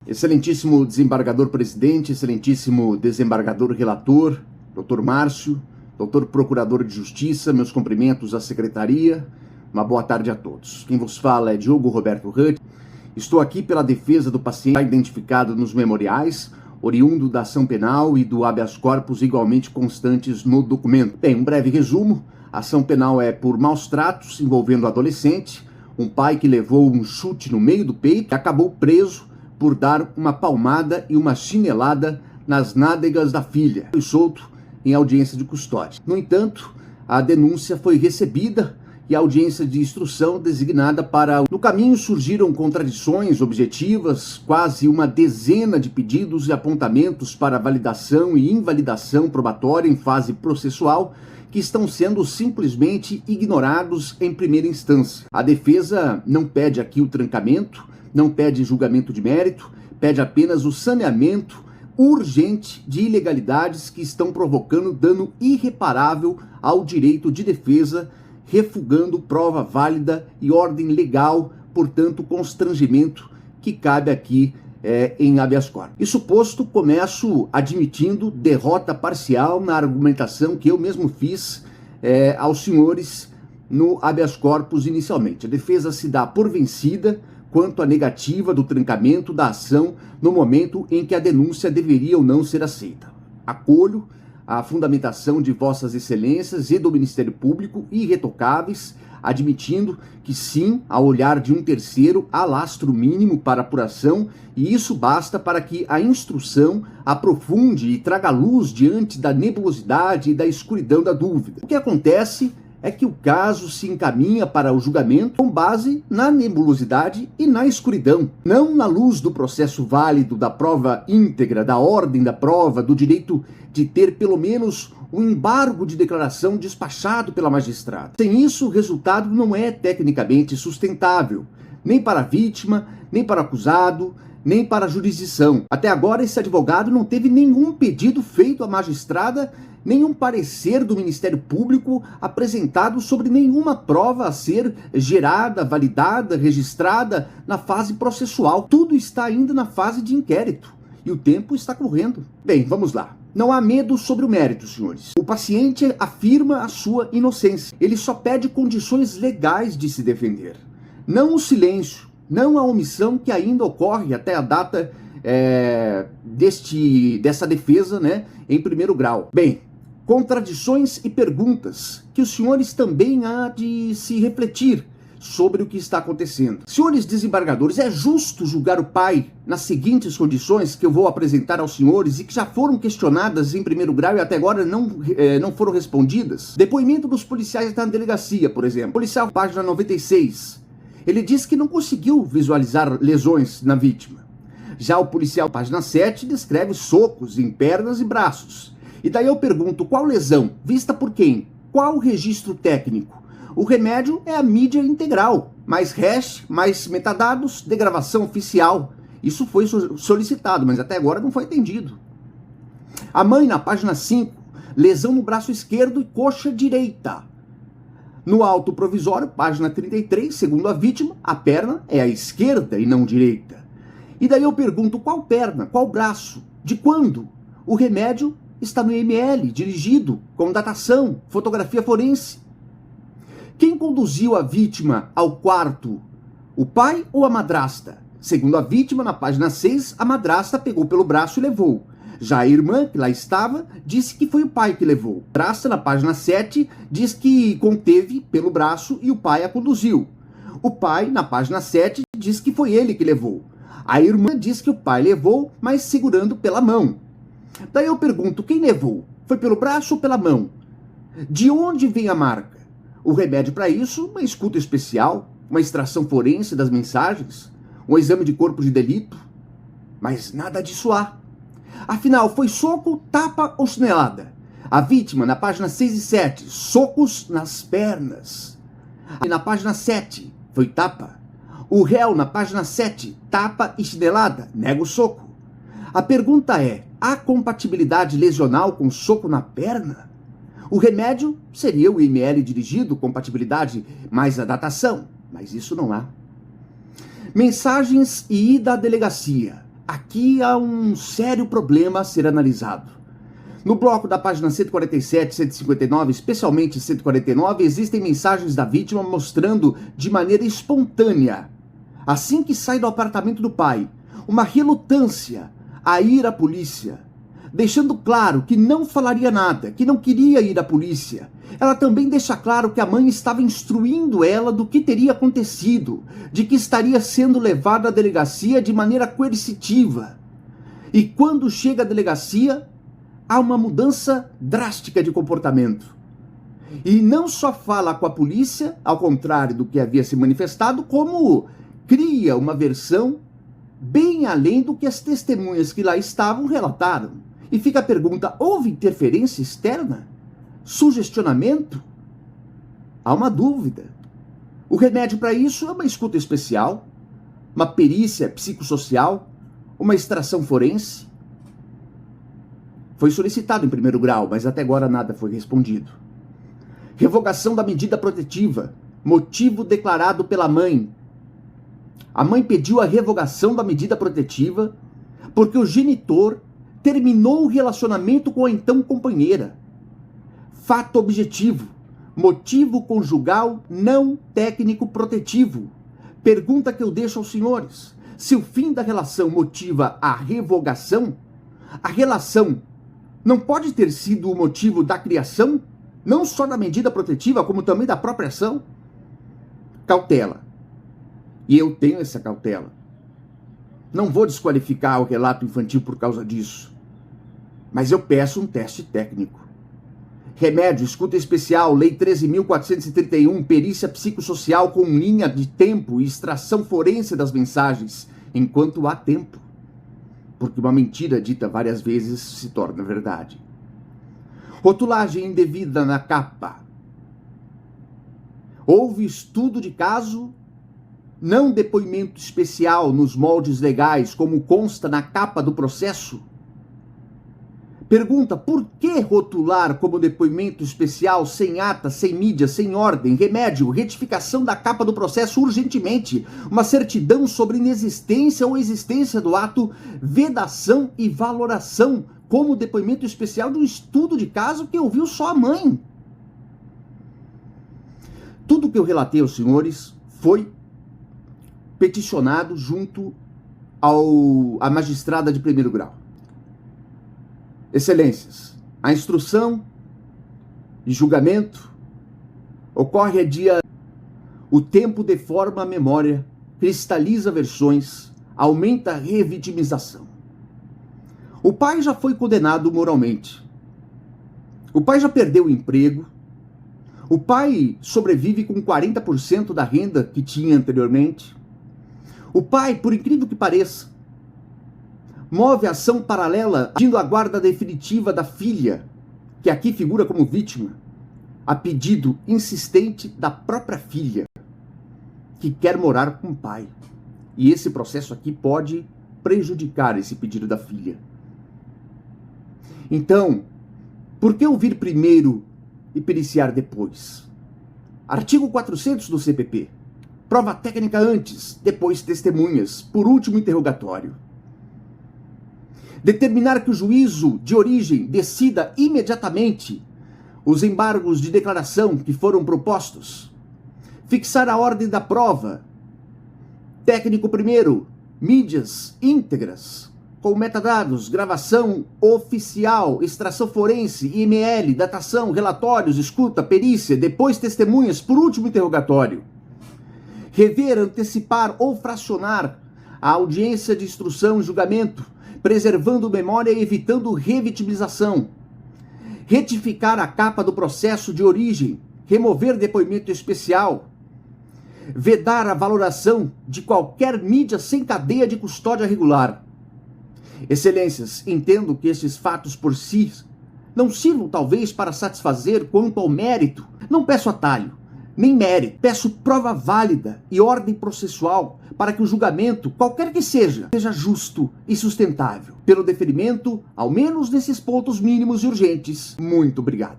Excelentíssimo desembargador presidente, excelentíssimo desembargador relator, doutor Márcio, doutor procurador de justiça, meus cumprimentos à secretaria, uma boa tarde a todos. Quem vos fala é Diogo Roberto Hutt. Estou aqui pela defesa do paciente identificado nos memoriais, oriundo da ação penal e do habeas corpus igualmente constantes no documento. Bem, um breve resumo. A ação penal é por maus tratos envolvendo adolescente, um pai que levou um chute no meio do peito e acabou preso por dar uma palmada e uma chinelada nas nádegas da filha. Foi solto em audiência de custódia. No entanto, a denúncia foi recebida e a audiência de instrução designada para... No caminho surgiram contradições objetivas, quase uma dezena de pedidos e apontamentos para validação e invalidação probatória em fase processual, que estão sendo simplesmente ignorados em primeira instância. A defesa não pede aqui o trancamento, não pede julgamento de mérito, pede apenas o saneamento urgente de ilegalidades que estão provocando dano irreparável ao direito de defesa, refugando prova válida e ordem legal, portanto, constrangimento que cabe aqui em habeas corpus. Isso posto, começo admitindo derrota parcial na argumentação que eu mesmo fiz aos senhores no habeas corpus inicialmente. A defesa se dá por vencida quanto à negativa do trancamento da ação no momento em que a denúncia deveria ou não ser aceita. Acolho a fundamentação de vossas excelências e do Ministério Público irretocáveis, admitindo que sim, ao olhar de um terceiro, há lastro mínimo para apuração e isso basta para que a instrução aprofunde e traga luz diante da nebulosidade e da escuridão da dúvida. O que acontece é que o caso se encaminha para o julgamento com base na nebulosidade e na escuridão, não na luz do processo válido, da prova íntegra, da ordem da prova, do direito de ter pelo menos um embargo de declaração despachado pela magistrada. Sem isso, o resultado não é tecnicamente sustentável, nem para a vítima, nem para o acusado, nem para a jurisdição. Até agora, esse advogado não teve nenhum pedido feito à magistrada, nenhum parecer do Ministério Público apresentado sobre nenhuma prova a ser gerada, validada, registrada na fase processual. Tudo está ainda na fase de inquérito e o tempo está correndo. Bem, vamos lá. Não há medo sobre o mérito, senhores. O paciente afirma a sua inocência. Ele só pede condições legais de se defender. Não o silêncio, não a omissão que ainda ocorre até a data dessa defesa, né, em primeiro grau. Bem, contradições e perguntas que os senhores também há de se refletir sobre o que está acontecendo. Senhores desembargadores, é justo julgar o pai nas seguintes condições que eu vou apresentar aos senhores e que já foram questionadas em primeiro grau e até agora não foram respondidas? Depoimento dos policiais da delegacia, por exemplo. Policial, página 96. Ele diz que não conseguiu visualizar lesões na vítima. Já o policial, página 7, descreve socos em pernas e braços. E daí eu pergunto, qual lesão? Vista por quem? Qual o registro técnico? O remédio é a mídia integral, mais hash, mais metadados, degravação oficial. Isso foi solicitado, mas até agora não foi atendido. A mãe, na página 5, lesão no braço esquerdo e coxa direita. No auto provisório, página 33, segundo a vítima, a perna é a esquerda e não direita. E daí eu pergunto, qual perna, qual braço, de quando? O remédio está no IML, dirigido, com datação, fotografia forense. Quem conduziu a vítima ao quarto? O pai ou a madrasta? Segundo a vítima, na página 6, a madrasta pegou pelo braço e levou. Já a irmã, que lá estava, disse que foi o pai que levou. A madrasta, na página 7, diz que conteve pelo braço e o pai a conduziu. O pai, na página 7, diz que foi ele que levou. A irmã diz que o pai levou, mas segurando pela mão. Daí eu pergunto, quem levou? Foi pelo braço ou pela mão? De onde vem a marca? O remédio para isso, uma escuta especial, uma extração forense das mensagens, um exame de corpo de delito. Mas nada disso há. Afinal, foi soco, tapa ou chinelada? A vítima, na página 6 e 7, socos nas pernas. E na página 7, foi tapa. O réu, na página 7, tapa e chinelada, nega o soco. A pergunta é, há compatibilidade lesional com soco na perna? O remédio seria o IML dirigido, compatibilidade mais a datação, mas isso não há. Mensagens e ida à delegacia. aqui há um sério problema a ser analisado. No bloco da página 147, 159, especialmente 149, existem mensagens da vítima mostrando de maneira espontânea, assim que sai do apartamento do pai, uma relutância a ir à polícia, deixando claro que não falaria nada, que não queria ir à polícia. Ela também deixa claro que a mãe estava instruindo ela do que teria acontecido, de que estaria sendo levada à delegacia de maneira coercitiva. E quando chega à delegacia, há uma mudança drástica de comportamento. E não só fala com a polícia, ao contrário do que havia se manifestado, como cria uma versão bem além do que as testemunhas que lá estavam relataram. E fica a pergunta, houve interferência externa? Sugestionamento? Há uma dúvida. O remédio para isso é uma escuta especial, uma perícia psicossocial, uma extração forense. Foi solicitado em primeiro grau, mas até agora nada foi respondido. Revogação da medida protetiva, motivo declarado pela mãe. A mãe pediu a revogação da medida protetiva porque o genitor terminou o relacionamento com a então companheira. Fato objetivo, motivo conjugal não técnico protetivo. Pergunta que eu deixo aos senhores: se o fim da relação motiva a revogação, a relação não pode ter sido o motivo da criação, não só da medida protetiva, como também da própria ação? Cautela. E eu tenho essa cautela. Não vou desqualificar o relato infantil por causa disso, mas eu peço um teste técnico. Remédio, escuta especial, Lei 13.431, perícia psicossocial com linha de tempo e extração forense das mensagens, enquanto há tempo. Porque uma mentira dita várias vezes se torna verdade. Rotulagem indevida na capa. Houve estudo de caso, não depoimento especial nos moldes legais, como consta na capa do processo. Pergunta, por que rotular como depoimento especial, sem ata, sem mídia, sem ordem? Remédio, retificação da capa do processo urgentemente. Uma certidão sobre inexistência ou existência do ato, vedação e valoração como depoimento especial de um estudo de caso que ouviu só a mãe. Tudo que eu relatei aos senhores foi peticionado junto à magistrada de primeiro grau. Excelências, a instrução de julgamento ocorre a dia. O tempo deforma a memória, cristaliza versões, aumenta a revitimização. O pai já foi condenado moralmente. O pai já perdeu o emprego. O pai sobrevive com 40% da renda que tinha anteriormente. O pai, por incrível que pareça, move ação paralela, pedindo a guarda definitiva da filha, que aqui figura como vítima, a pedido insistente da própria filha, que quer morar com o pai. E esse processo aqui pode prejudicar esse pedido da filha. Então, por que ouvir primeiro e periciar depois? Artigo 400 do CPP. Prova técnica antes, depois testemunhas, por último interrogatório. Determinar que o juízo de origem decida imediatamente os embargos de declaração que foram propostos. Fixar a ordem da prova. Técnico primeiro, mídias íntegras, com metadados, gravação oficial, extração forense, IML, datação, relatórios, escuta, perícia, depois testemunhas, por último interrogatório. Rever, antecipar ou fracionar a audiência de instrução e julgamento, preservando memória e evitando revitimização. Retificar a capa do processo de origem, remover depoimento especial. Vedar a valoração de qualquer mídia sem cadeia de custódia regular. Excelências, entendo que estes fatos por si não sirvam talvez para satisfazer quanto ao mérito. Não peço atalho, nem mérito. Peço prova válida e ordem processual para que o julgamento, qualquer que seja justo e sustentável. Pelo deferimento, ao menos nesses pontos mínimos e urgentes. Muito obrigado.